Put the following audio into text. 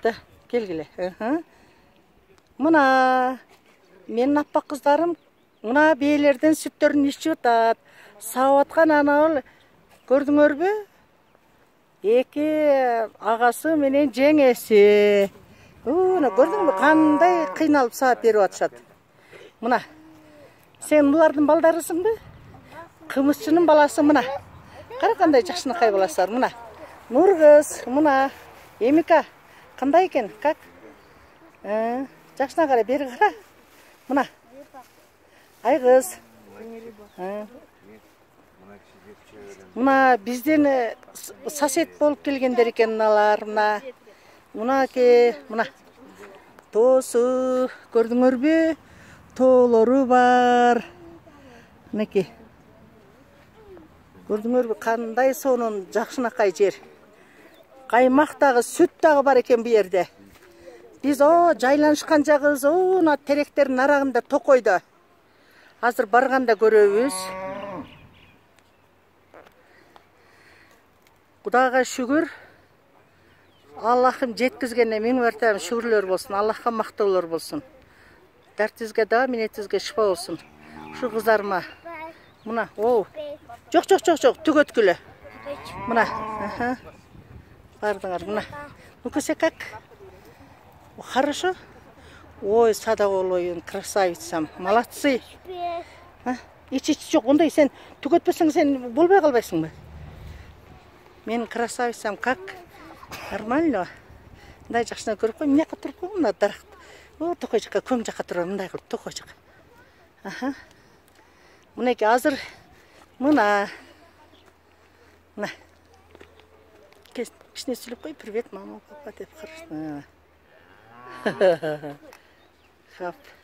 Да, келгіле. Мына менің аппақ қыздарым мына биелерден сүттерін ішіп жатады. Сауып атқан анау көрдіңер бе? Екі ағасы менен жеңесі. Көрдің бе? Қандай қиналып сауап беріп атышады. Мына, сен бұлардың балдарысың бе? Қымызшының баласы мына. Қара қандай жақшынақай баласылар мына. Нұрғыз, мына. Емика, қандай екен? Как? Жақшына қара, бері қара. Мына. Айғыз. Мына бізден сосед болып келгендер екен мыналар. Мына ке, мына. Тосы, көрдіңер бе? Тоолору бар. Мінеке. Көрдіңер бе? Қандай сонын жақшынақай жер. Қаймақтағы, сүттағы бар екен бұл жерде. Біз жайланышқан жағыз, теректердің арағында тоқойды. Азыр барғанда көрөбүз. Құдаға шүгір. Аллахым жеткізгенне мен мәртебем шүгірлер болсын. Аллахқа мақтаулар болсын. Дәртізге да, минетізге шыпа болсын. Шу қыздарыма. Мына, Жоқ, түк өткілі. Мына, бардыңар, мына. Ну-ка, как? Хорошо? Ой, садоволойын, красавицам. Молодцы. Ич жоқ, ондай сен түк өтпесің, сен болбай қалбайсың ба? Мен красавицам, как? Нормально. Мындай жақшына көріп қой, мына жаққа тұрып қой, мына дарақт. Тоқой жаққа, көң жаққа тұрып, мындай қылып, тоқой жаққа. Мұнеке, азыр, мына. Кішіне сөйлеп қой, привет, мама, папа, деп қарышты. Хап.